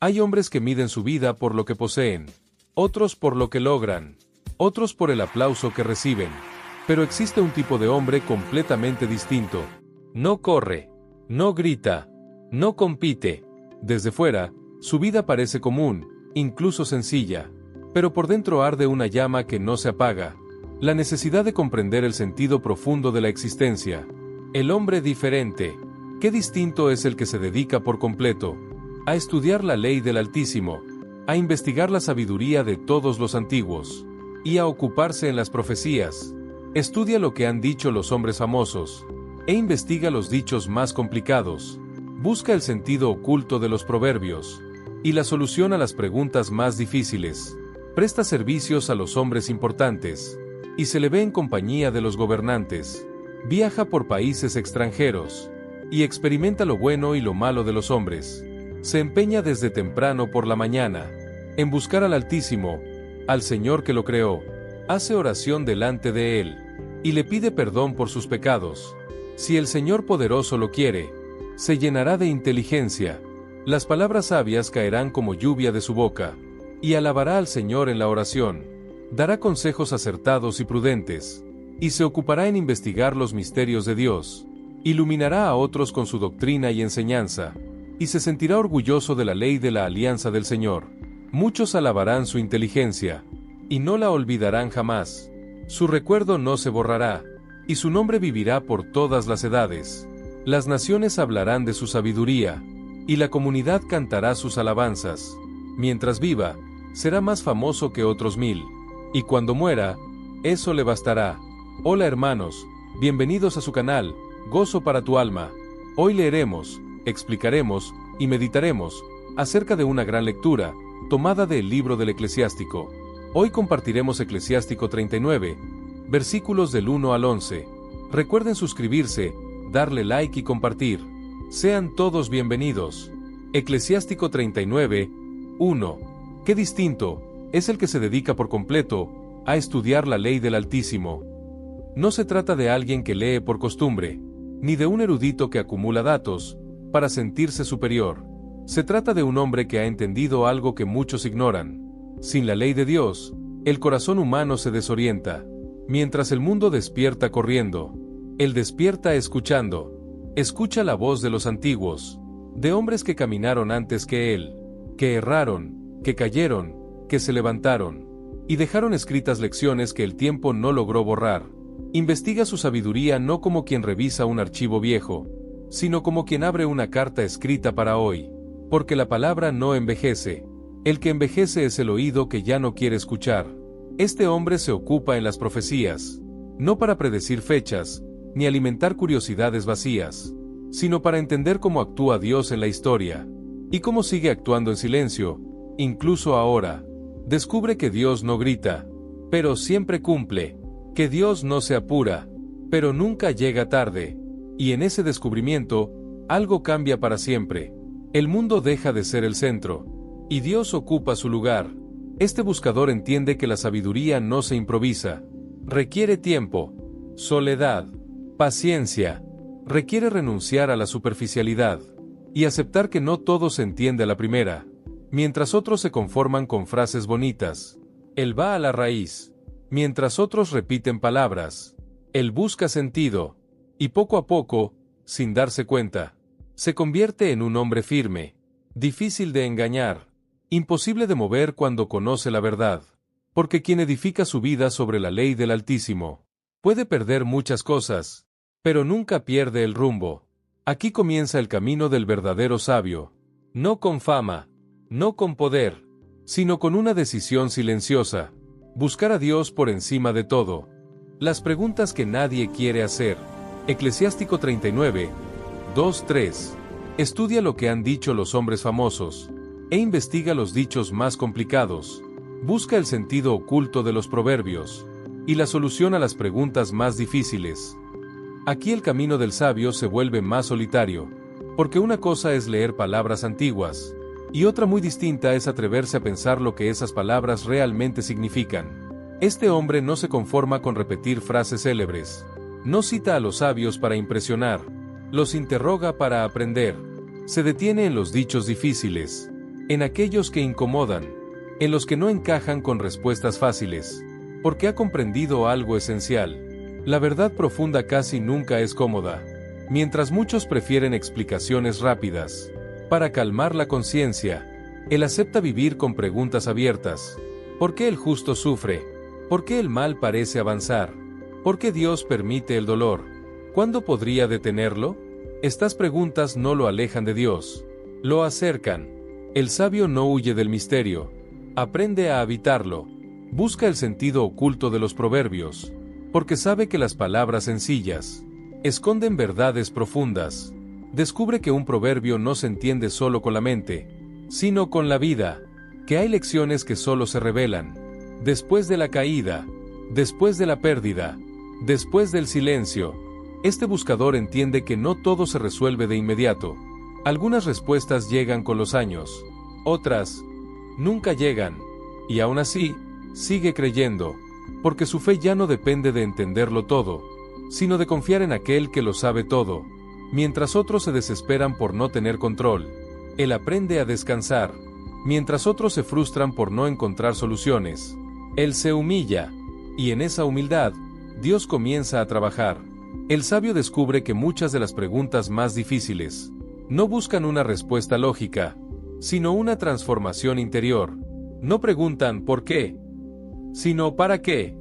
Hay hombres que miden su vida por lo que poseen, otros por lo que logran, otros por el aplauso que reciben. Pero existe un tipo de hombre completamente distinto. No corre, no grita, no compite. Desde fuera, su vida parece común, incluso sencilla. Pero por dentro arde una llama que no se apaga. La necesidad de comprender el sentido profundo de la existencia. El hombre diferente. Qué distinto es el que se dedica por completo a estudiar la ley del Altísimo, a investigar la sabiduría de todos los antiguos, y a ocuparse en las profecías. Estudia lo que han dicho los hombres famosos, e investiga los dichos más complicados. Busca el sentido oculto de los proverbios, y la solución a las preguntas más difíciles. Presta servicios a los hombres importantes, y se le ve en compañía de los gobernantes. Viaja por países extranjeros, y experimenta lo bueno y lo malo de los hombres. Se empeña desde temprano por la mañana, en buscar al Altísimo, al Señor que lo creó. Hace oración delante de Él, y le pide perdón por sus pecados. Si el Señor poderoso lo quiere, se llenará de inteligencia. Las palabras sabias caerán como lluvia de su boca, y alabará al Señor en la oración. Dará consejos acertados y prudentes, y se ocupará en investigar los misterios de Dios. Iluminará a otros con su doctrina y enseñanza, y se sentirá orgulloso de la ley de la alianza del Señor. Muchos alabarán su inteligencia, y no la olvidarán jamás. Su recuerdo no se borrará, y su nombre vivirá por todas las edades. Las naciones hablarán de su sabiduría, y la comunidad cantará sus alabanzas. Mientras viva, será más famoso que otros 1000, y cuando muera, eso le bastará. Hola hermanos, bienvenidos a su canal, Gozo para tu alma. Hoy leeremos, explicaremos y meditaremos acerca de una gran lectura, tomada del libro del Eclesiástico. Hoy compartiremos Eclesiástico 39, versículos del 1 al 11. Recuerden suscribirse, darle like y compartir. Sean todos bienvenidos. Eclesiástico 39, 1. Qué distinto es el que se dedica por completo a estudiar la ley del Altísimo. No se trata de alguien que lee por costumbre, ni de un erudito que acumula datos para sentirse superior. Se trata de un hombre que ha entendido algo que muchos ignoran. Sin la ley de Dios, el corazón humano se desorienta. Mientras el mundo despierta corriendo, él despierta escuchando. Escucha la voz de los antiguos, de hombres que caminaron antes que él, que erraron, que cayeron, que se levantaron, y dejaron escritas lecciones que el tiempo no logró borrar. Investiga su sabiduría no como quien revisa un archivo viejo, sino como quien abre una carta escrita para hoy, porque la palabra no envejece. El que envejece es el oído que ya no quiere escuchar. Este hombre se ocupa en las profecías, no para predecir fechas, ni alimentar curiosidades vacías, sino para entender cómo actúa Dios en la historia, y cómo sigue actuando en silencio, incluso ahora. Descubre que Dios no grita, pero siempre cumple, que Dios no se apura, pero nunca llega tarde, y en ese descubrimiento, algo cambia para siempre. El mundo deja de ser el centro, y Dios ocupa su lugar. Este buscador entiende que la sabiduría no se improvisa. Requiere tiempo, soledad, paciencia. Requiere renunciar a la superficialidad, y aceptar que no todo se entiende a la primera. Mientras otros se conforman con frases bonitas, él va a la raíz. Mientras otros repiten palabras, él busca sentido, y poco a poco, sin darse cuenta, se convierte en un hombre firme, difícil de engañar, imposible de mover cuando conoce la verdad, porque quien edifica su vida sobre la ley del Altísimo, puede perder muchas cosas, pero nunca pierde el rumbo. Aquí comienza el camino del verdadero sabio, no con fama, no con poder, sino con una decisión silenciosa, buscar a Dios por encima de todo. Las preguntas que nadie quiere hacer. Eclesiástico 39, 2-3. Estudia lo que han dicho los hombres famosos, e investiga los dichos más complicados. Busca el sentido oculto de los proverbios, y la solución a las preguntas más difíciles. Aquí el camino del sabio se vuelve más solitario, porque una cosa es leer palabras antiguas, y otra muy distinta es atreverse a pensar lo que esas palabras realmente significan. Este hombre no se conforma con repetir frases célebres. No cita a los sabios para impresionar, los interroga para aprender. Se detiene en los dichos difíciles, en aquellos que incomodan, en los que no encajan con respuestas fáciles, porque ha comprendido algo esencial. La verdad profunda casi nunca es cómoda, mientras muchos prefieren explicaciones rápidas. Para calmar la conciencia, él acepta vivir con preguntas abiertas. ¿Por qué el justo sufre? ¿Por qué el mal parece avanzar? ¿Por qué Dios permite el dolor? ¿Cuándo podría detenerlo? Estas preguntas no lo alejan de Dios, lo acercan. El sabio no huye del misterio, aprende a habitarlo, busca el sentido oculto de los proverbios, porque sabe que las palabras sencillas esconden verdades profundas. Descubre que un proverbio no se entiende solo con la mente, sino con la vida, que hay lecciones que solo se revelan después de la caída, después de la pérdida, después del silencio. Este buscador entiende que no todo se resuelve de inmediato. Algunas respuestas llegan con los años, otras nunca llegan, y aún así, sigue creyendo, porque su fe ya no depende de entenderlo todo, sino de confiar en aquel que lo sabe todo. Mientras otros se desesperan por no tener control, él aprende a descansar. Mientras otros se frustran por no encontrar soluciones, él se humilla, y en esa humildad, Dios comienza a trabajar. El sabio descubre que muchas de las preguntas más difíciles no buscan una respuesta lógica, sino una transformación interior. No preguntan ¿por qué?, sino ¿para qué?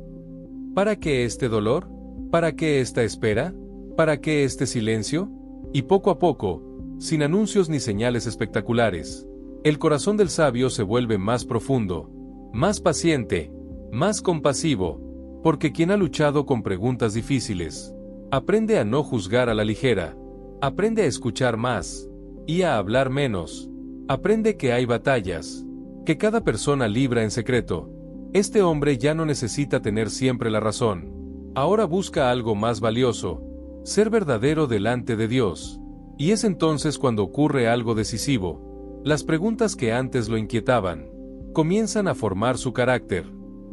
¿Para qué este dolor? ¿Para qué esta espera? ¿Para qué este silencio? Y poco a poco, sin anuncios ni señales espectaculares, el corazón del sabio se vuelve más profundo, más paciente, más compasivo, porque quien ha luchado con preguntas difíciles, aprende a no juzgar a la ligera, aprende a escuchar más, y a hablar menos, aprende que hay batallas, que cada persona libra en secreto. Este hombre ya no necesita tener siempre la razón, ahora busca algo más valioso, ser verdadero delante de Dios. Y es entonces cuando ocurre algo decisivo. Las preguntas que antes lo inquietaban comienzan a formar su carácter.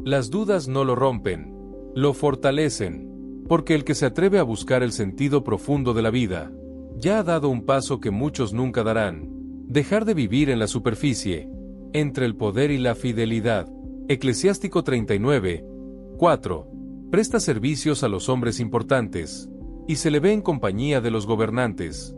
Las dudas no lo rompen, lo fortalecen, porque el que se atreve a buscar el sentido profundo de la vida, ya ha dado un paso que muchos nunca darán: dejar de vivir en la superficie, entre el poder y la fidelidad. Eclesiástico 39, 4. Presta servicios a los hombres importantes, y se le ve en compañía de los gobernantes.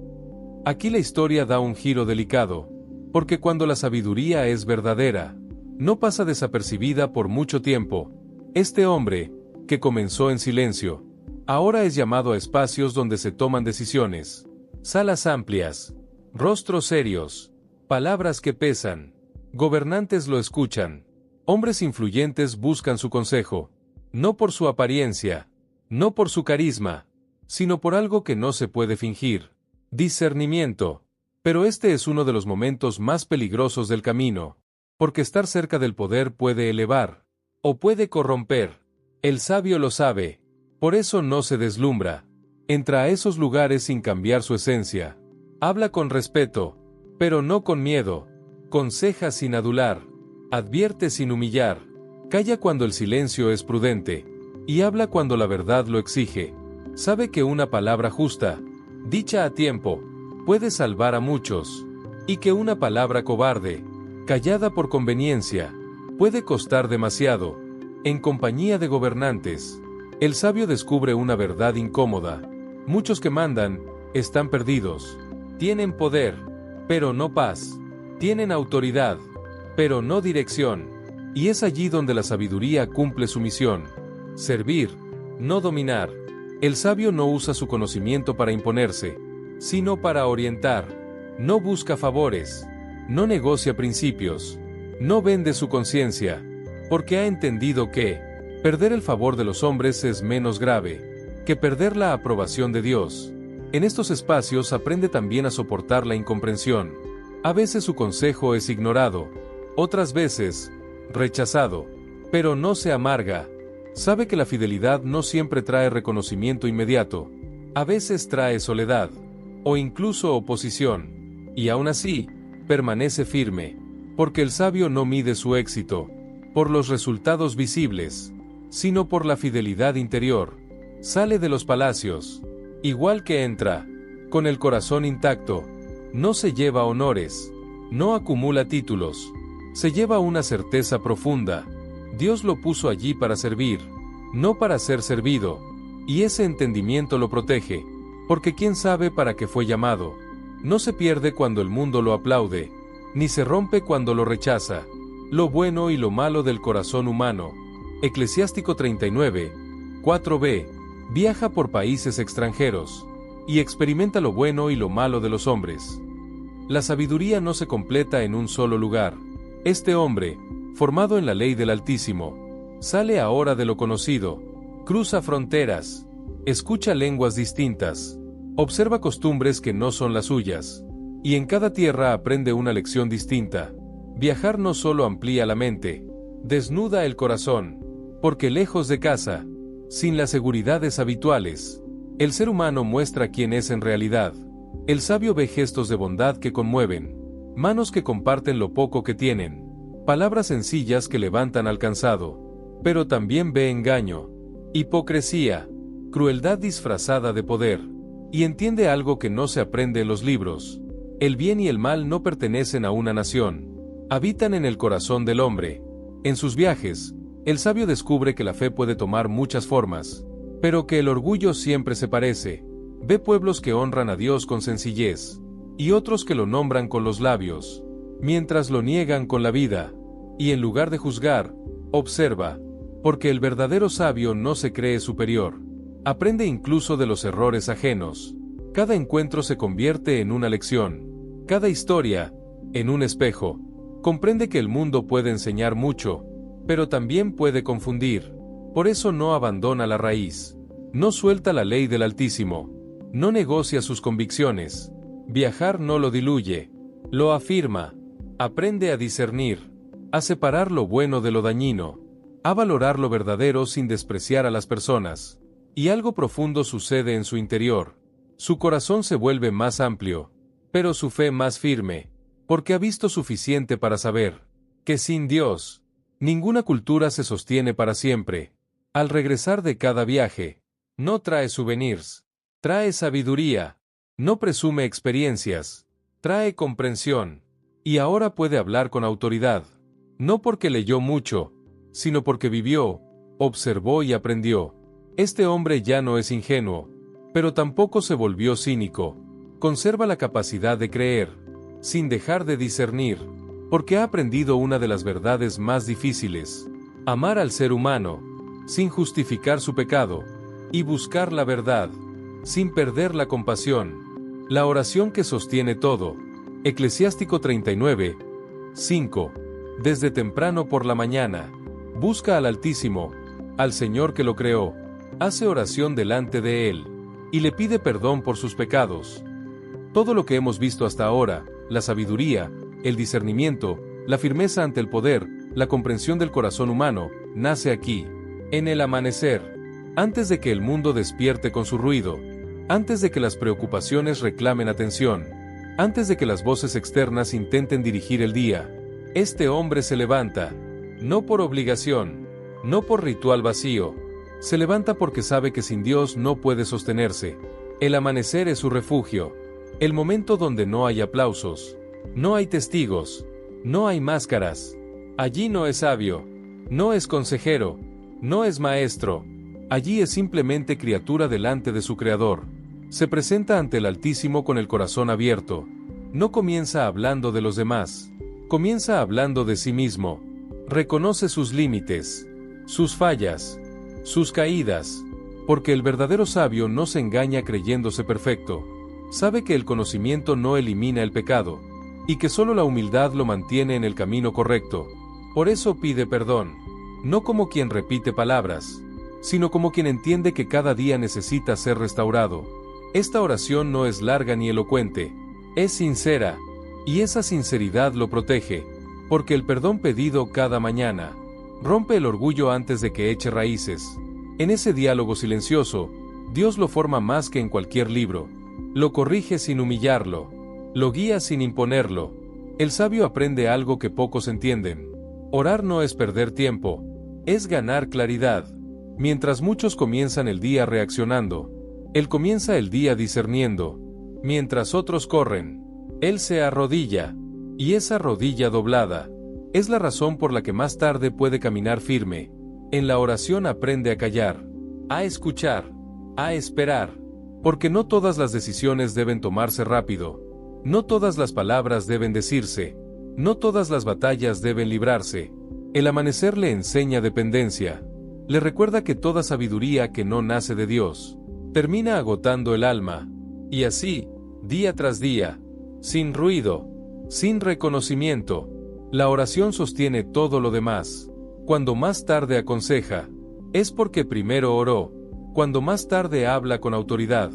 Aquí la historia da un giro delicado, porque cuando la sabiduría es verdadera, no pasa desapercibida por mucho tiempo. Este hombre, que comenzó en silencio, ahora es llamado a espacios donde se toman decisiones, salas amplias, rostros serios, palabras que pesan. Gobernantes lo escuchan, hombres influyentes buscan su consejo, no por su apariencia, no por su carisma, sino por algo que no se puede fingir: discernimiento. Pero este es uno de los momentos más peligrosos del camino, porque estar cerca del poder puede elevar, o puede corromper. El sabio lo sabe, por eso no se deslumbra. Entra a esos lugares sin cambiar su esencia. Habla con respeto, pero no con miedo. Conseja sin adular. Advierte sin humillar. Calla cuando el silencio es prudente, y habla cuando la verdad lo exige. Sabe que una palabra justa, dicha a tiempo, puede salvar a muchos, y que una palabra cobarde, callada por conveniencia, puede costar demasiado. En compañía de gobernantes, el sabio descubre una verdad incómoda: muchos que mandan están perdidos. Tienen poder, pero no paz. Tienen autoridad, pero no dirección. Y es allí donde la sabiduría cumple su misión: servir, no dominar. El sabio no usa su conocimiento para imponerse, sino para orientar. No busca favores, no negocia principios, no vende su conciencia, porque ha entendido que perder el favor de los hombres es menos grave que perder la aprobación de Dios. En estos espacios aprende también a soportar la incomprensión. A veces su consejo es ignorado, otras veces rechazado, pero no se amarga. Sabe que la fidelidad no siempre trae reconocimiento inmediato, a veces trae soledad, o incluso oposición, y aún así, permanece firme, porque el sabio no mide su éxito por los resultados visibles, sino por la fidelidad interior. Sale de los palacios, igual que entra, con el corazón intacto. No se lleva honores, No acumula títulos. Se lleva una certeza profunda. Dios lo puso allí para servir, no para ser servido, y ese entendimiento lo protege, porque quién sabe para qué fue llamado. No se pierde cuando el mundo lo aplaude, ni se rompe cuando lo rechaza. Lo bueno y lo malo del corazón humano. Eclesiástico 39, 4b. Viaja por países extranjeros, y experimenta lo bueno y lo malo de los hombres. La sabiduría no se completa en un solo lugar. Este hombre, formado en la ley del Altísimo, sale ahora de lo conocido, cruza fronteras, escucha lenguas distintas, observa costumbres que no son las suyas, y en cada tierra aprende una lección distinta. Viajar no solo amplía la mente, desnuda el corazón, porque lejos de casa, sin las seguridades habituales, el ser humano muestra quién es en realidad. El sabio ve gestos de bondad que conmueven, manos que comparten lo poco que tienen, palabras sencillas que levantan al cansado, pero también ve engaño, hipocresía, crueldad disfrazada de poder, y entiende algo que no se aprende en los libros. El bien y el mal no pertenecen a una nación, habitan en el corazón del hombre. En sus viajes, el sabio descubre que la fe puede tomar muchas formas, pero que el orgullo siempre se parece. Ve pueblos que honran a Dios con sencillez, y otros que lo nombran con los labios, mientras lo niegan con la vida, y en lugar de juzgar, observa, porque el verdadero sabio no se cree superior. Aprende incluso de los errores ajenos. Cada encuentro se convierte en una lección, cada historia, en un espejo. Comprende que el mundo puede enseñar mucho, pero también puede confundir. Por eso no abandona la raíz, no suelta la ley del Altísimo, no negocia sus convicciones. Viajar no lo diluye, lo afirma. Aprende a discernir, a separar lo bueno de lo dañino, a valorar lo verdadero sin despreciar a las personas. Y algo profundo sucede en su interior. Su corazón se vuelve más amplio, pero su fe más firme, porque ha visto suficiente para saber que sin Dios, ninguna cultura se sostiene para siempre. Al regresar de cada viaje, no trae souvenirs, trae sabiduría, no presume experiencias, trae comprensión, y ahora puede hablar con autoridad, no porque leyó mucho, sino porque vivió, observó y aprendió. Este hombre ya no es ingenuo, pero tampoco se volvió cínico. Conserva la capacidad de creer, sin dejar de discernir, porque ha aprendido una de las verdades más difíciles: amar al ser humano, sin justificar su pecado, y buscar la verdad, sin perder la compasión. La oración que sostiene todo. Eclesiástico 39, 5. Desde temprano por la mañana, busca al Altísimo, al Señor que lo creó, hace oración delante de Él, y le pide perdón por sus pecados. Todo lo que hemos visto hasta ahora, la sabiduría, el discernimiento, la firmeza ante el poder, la comprensión del corazón humano, nace aquí, en el amanecer, antes de que el mundo despierte con su ruido, antes de que las preocupaciones reclamen atención, antes de que las voces externas intenten dirigir el día. Este hombre se levanta, no por obligación, no por ritual vacío, se levanta porque sabe que sin Dios no puede sostenerse. El amanecer es su refugio, el momento donde no hay aplausos, no hay testigos, no hay máscaras. Allí no es sabio, no es consejero, no es maestro, allí es simplemente criatura delante de su Creador. Se presenta ante el Altísimo con el corazón abierto. No comienza hablando de los demás, comienza hablando de sí mismo. Reconoce sus límites, sus fallas, sus caídas, porque el verdadero sabio no se engaña creyéndose perfecto. Sabe que el conocimiento no elimina el pecado, y que solo la humildad lo mantiene en el camino correcto. Por eso pide perdón, no como quien repite palabras, sino como quien entiende que cada día necesita ser restaurado. Esta oración no es larga ni elocuente, es sincera, y esa sinceridad lo protege, porque el perdón pedido cada mañana rompe el orgullo antes de que eche raíces. En ese diálogo silencioso, Dios lo forma más que en cualquier libro. Lo corrige sin humillarlo, lo guía sin imponerlo. El sabio aprende algo que pocos entienden. Orar no es perder tiempo, es ganar claridad. Mientras muchos comienzan el día reaccionando, Él comienza el día discerniendo. Mientras otros corren, Él se arrodilla. Y esa rodilla doblada es la razón por la que más tarde puede caminar firme. En la oración aprende a callar, a escuchar, a esperar, porque no todas las decisiones deben tomarse rápido, no todas las palabras deben decirse, no todas las batallas deben librarse. El amanecer le enseña dependencia, le recuerda que toda sabiduría que no nace de Dios termina agotando el alma, y así, día tras día, sin ruido, sin reconocimiento, la oración sostiene todo lo demás. Cuando más tarde aconseja, es porque primero oró. Cuando más tarde habla con autoridad,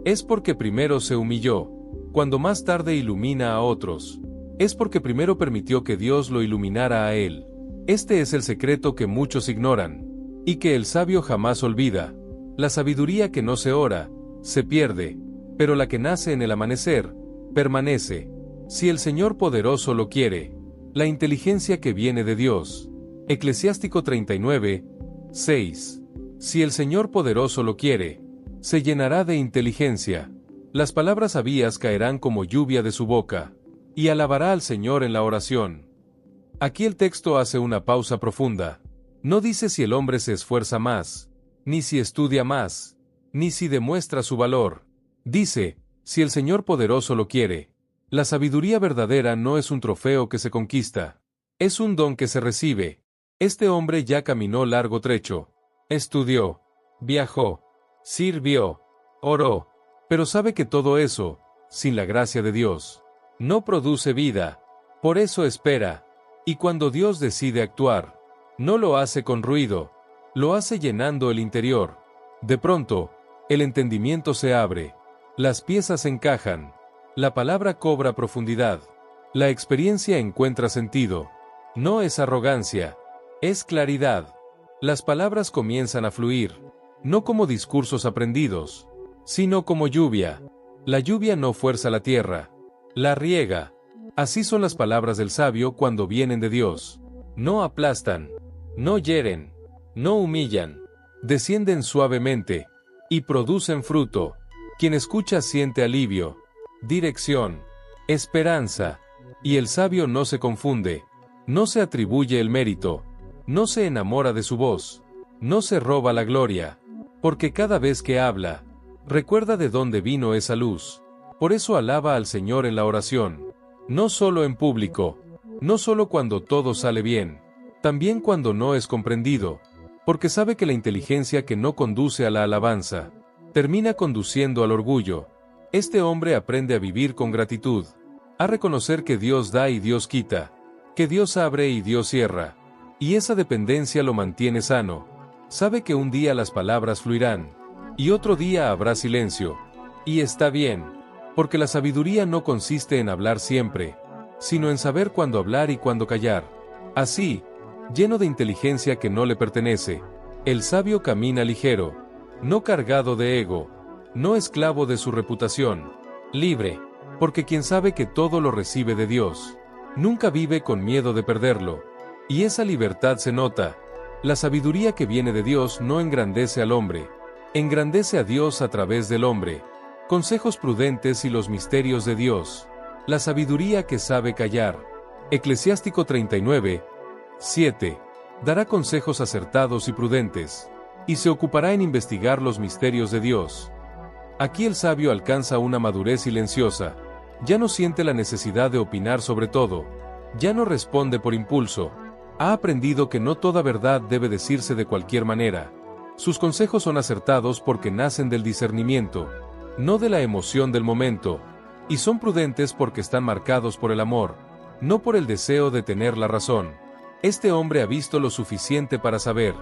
es porque primero se humilló. Cuando más tarde ilumina a otros, es porque primero permitió que Dios lo iluminara a él. Este es el secreto que muchos ignoran, y que el sabio jamás olvida. La sabiduría que no se ora, se pierde, pero la que nace en el amanecer, permanece. Si el Señor poderoso lo quiere, la inteligencia que viene de Dios. Eclesiástico 39, 6. Si el Señor poderoso lo quiere, se llenará de inteligencia. Las palabras sabias caerán como lluvia de su boca, y alabará al Señor en la oración. Aquí el texto hace una pausa profunda. No dice si el hombre se esfuerza más, ni si estudia más, ni si demuestra su valor. Dice, si el Señor poderoso lo quiere. La sabiduría verdadera no es un trofeo que se conquista, es un don que se recibe. Este hombre ya caminó largo trecho, estudió, viajó, sirvió, oró, pero sabe que todo eso, sin la gracia de Dios, no produce vida. Por eso espera, y cuando Dios decide actuar, no lo hace con ruido, lo hace llenando el interior. De pronto, el entendimiento se abre, las piezas encajan, la palabra cobra profundidad, la experiencia encuentra sentido. No es arrogancia, es claridad. Las palabras comienzan a fluir, no como discursos aprendidos, sino como lluvia. La lluvia no fuerza la tierra, la riega. Así son las palabras del sabio cuando vienen de Dios. No aplastan, no hieren, no humillan, descienden suavemente, y producen fruto. Quien escucha siente alivio, dirección, esperanza, y el sabio no se confunde, no se atribuye el mérito, no se enamora de su voz, no se roba la gloria, porque cada vez que habla, recuerda de dónde vino esa luz. Por eso alaba al Señor en la oración, no solo en público, no solo cuando todo sale bien, también cuando no es comprendido, porque sabe que la inteligencia que no conduce a la alabanza, termina conduciendo al orgullo. Este hombre aprende a vivir con gratitud, a reconocer que Dios da y Dios quita, que Dios abre y Dios cierra, y esa dependencia lo mantiene sano. Sabe que un día las palabras fluirán, y otro día habrá silencio, y está bien, porque la sabiduría no consiste en hablar siempre, sino en saber cuándo hablar y cuándo callar. Así, lleno de inteligencia que no le pertenece, el sabio camina ligero, no cargado de ego, no esclavo de su reputación, libre, porque quien sabe que todo lo recibe de Dios, nunca vive con miedo de perderlo, y esa libertad se nota. La sabiduría que viene de Dios no engrandece al hombre, engrandece a Dios a través del hombre. Consejos prudentes y los misterios de Dios. La sabiduría que sabe callar. Eclesiástico 39, 7. Dará consejos acertados y prudentes, y se ocupará en investigar los misterios de Dios. Aquí el sabio alcanza una madurez silenciosa, ya no siente la necesidad de opinar sobre todo, ya no responde por impulso, ha aprendido que no toda verdad debe decirse de cualquier manera. Sus consejos son acertados porque nacen del discernimiento, no de la emoción del momento, y son prudentes porque están marcados por el amor, no por el deseo de tener la razón. Este hombre ha visto lo suficiente para saber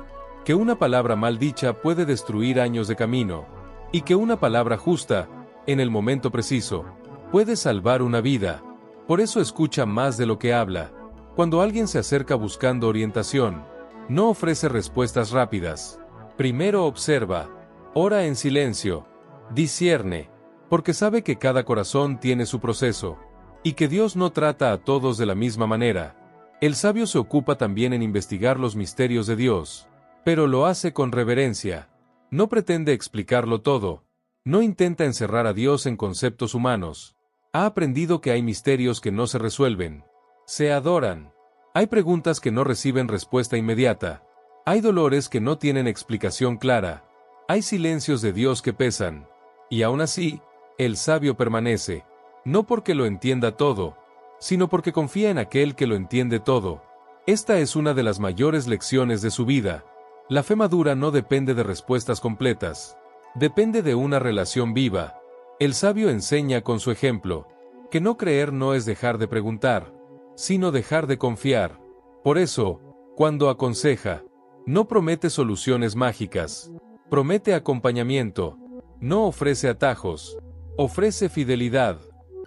que una palabra mal dicha puede destruir años de camino, y que una palabra justa, en el momento preciso, puede salvar una vida. Por eso escucha más de lo que habla. Cuando alguien se acerca buscando orientación, no ofrece respuestas rápidas. Primero observa, ora en silencio, discierne, porque sabe que cada corazón tiene su proceso, y que Dios no trata a todos de la misma manera. El sabio se ocupa también en investigar los misterios de Dios, pero lo hace con reverencia. No pretende explicarlo todo, no intenta encerrar a Dios en conceptos humanos. Ha aprendido que hay misterios que no se resuelven. Se adoran. Hay preguntas que no reciben respuesta inmediata. Hay dolores que no tienen explicación clara. Hay silencios de Dios que pesan. Y aún así, el sabio permanece. No porque lo entienda todo, sino porque confía en aquel que lo entiende todo. Esta es una de las mayores lecciones de su vida. La fe madura no depende de respuestas completas. Depende de una relación viva. El sabio enseña con su ejemplo, que no creer no es dejar de preguntar, sino dejar de confiar. Por eso, cuando aconseja, no promete soluciones mágicas, promete acompañamiento, no ofrece atajos, ofrece fidelidad.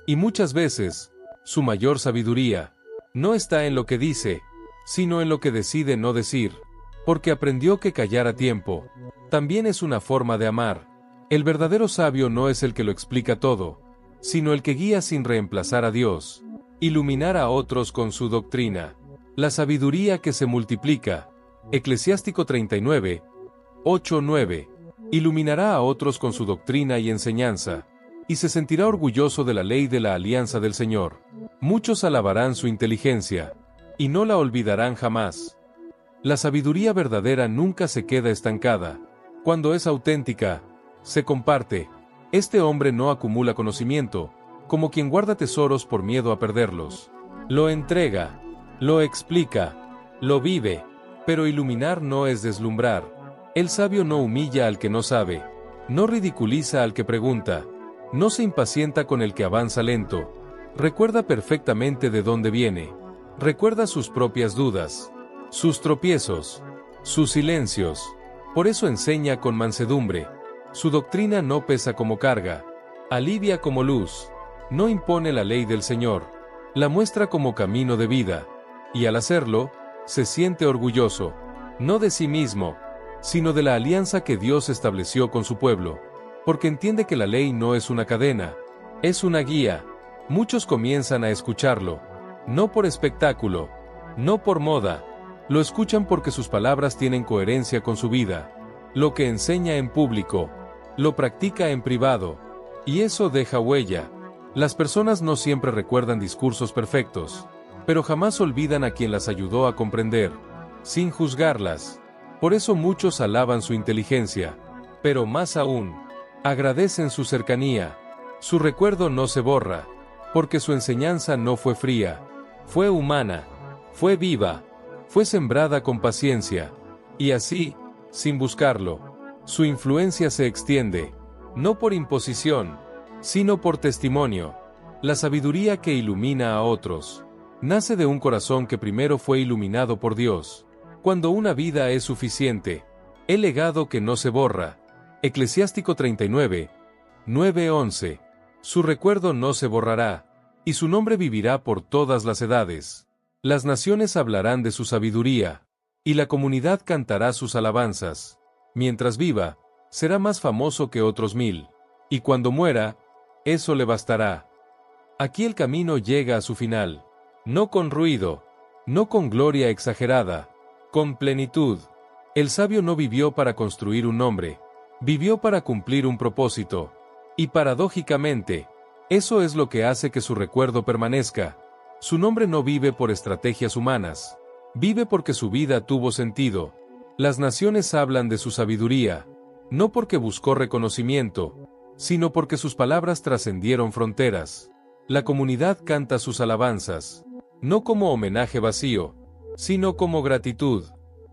Y muchas veces, su mayor sabiduría, no está en lo que dice, sino en lo que decide no decir, porque aprendió que callar a tiempo, también es una forma de amar. El verdadero sabio no es el que lo explica todo, sino el que guía sin reemplazar a Dios, iluminar a otros con su doctrina. La sabiduría que se multiplica, Eclesiástico 39, 8-9, iluminará a otros con su doctrina y enseñanza, y se sentirá orgulloso de la ley de la alianza del Señor. Muchos alabarán su inteligencia, y no la olvidarán jamás. La sabiduría verdadera nunca se queda estancada. Cuando es auténtica, se comparte. Este hombre no acumula conocimiento, como quien guarda tesoros por miedo a perderlos. Lo entrega, lo explica, lo vive, pero iluminar no es deslumbrar. El sabio no humilla al que no sabe, no ridiculiza al que pregunta, no se impacienta con el que avanza lento. Recuerda perfectamente de dónde viene. Recuerda sus propias dudas, sus tropiezos, sus silencios. Por eso enseña con mansedumbre. Su doctrina no pesa como carga, alivia como luz, no impone la ley del Señor, la muestra como camino de vida, y al hacerlo, se siente orgulloso, no de sí mismo, sino de la alianza que Dios estableció con su pueblo, porque entiende que la ley no es una cadena, es una guía. Muchos comienzan a escucharlo, no por espectáculo, no por moda, lo escuchan porque sus palabras tienen coherencia con su vida, lo que enseña en público, lo practica en privado, y eso deja huella. Las personas no siempre recuerdan discursos perfectos, pero jamás olvidan a quien las ayudó a comprender, sin juzgarlas. Por eso muchos alaban su inteligencia, pero más aún, agradecen su cercanía. Su recuerdo no se borra, porque su enseñanza no fue fría, fue humana, fue viva, fue sembrada con paciencia, y así, sin buscarlo, su influencia se extiende, no por imposición, sino por testimonio. La sabiduría que ilumina a otros, nace de un corazón que primero fue iluminado por Dios. Cuando una vida es suficiente, el legado que no se borra. Eclesiástico 39, 9-11. Su recuerdo no se borrará, y su nombre vivirá por todas las edades. Las naciones hablarán de su sabiduría, y la comunidad cantará sus alabanzas. Mientras viva, será más famoso que otros 1000, y cuando muera, eso le bastará. Aquí el camino llega a su final, no con ruido, no con gloria exagerada, con plenitud. El sabio no vivió para construir un nombre, vivió para cumplir un propósito, y paradójicamente, eso es lo que hace que su recuerdo permanezca. Su nombre no vive por estrategias humanas, vive porque su vida tuvo sentido. Las naciones hablan de su sabiduría, no porque buscó reconocimiento, sino porque sus palabras trascendieron fronteras. La comunidad canta sus alabanzas, no como homenaje vacío, sino como gratitud,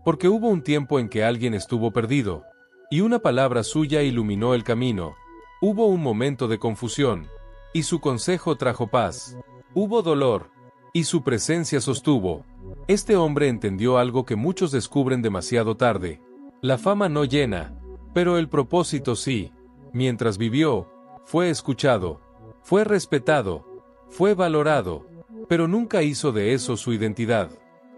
porque hubo un tiempo en que alguien estuvo perdido, y una palabra suya iluminó el camino. Hubo un momento de confusión, y su consejo trajo paz. Hubo dolor, y su presencia sostuvo. Este hombre entendió algo que muchos descubren demasiado tarde. La fama no llena, pero el propósito sí. Mientras vivió, fue escuchado, fue respetado, fue valorado, pero nunca hizo de eso su identidad.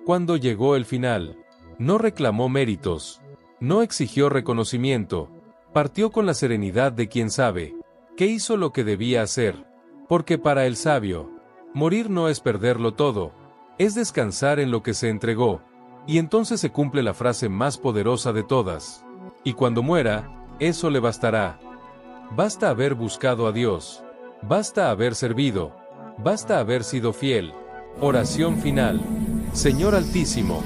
Cuando llegó el final, no reclamó méritos, no exigió reconocimiento, partió con la serenidad de quien sabe que hizo lo que debía hacer, porque para el sabio, morir no es perderlo todo, es descansar en lo que se entregó, y entonces se cumple la frase más poderosa de todas, y cuando muera, eso le bastará. Basta haber buscado a Dios. Basta haber servido. Basta haber sido fiel. Oración final. Señor Altísimo,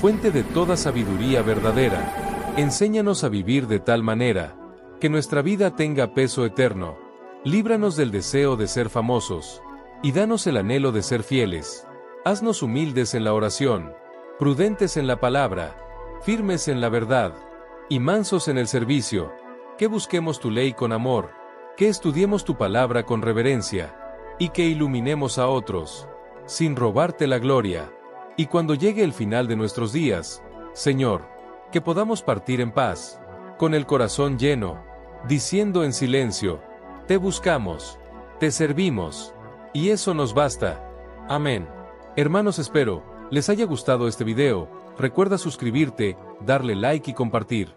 fuente de toda sabiduría verdadera, enséñanos a vivir de tal manera que nuestra vida tenga peso eterno. Líbranos del deseo de ser famosos y danos el anhelo de ser fieles. Haznos humildes en la oración, prudentes en la palabra, firmes en la verdad y mansos en el servicio. Que busquemos tu ley con amor, que estudiemos tu palabra con reverencia y que iluminemos a otros, sin robarte la gloria. Y cuando llegue el final de nuestros días, Señor, que podamos partir en paz, con el corazón lleno, diciendo en silencio: te buscamos, te servimos, y eso nos basta. Amén. Hermanos, espero les haya gustado este video. Recuerda suscribirte, darle like y compartir.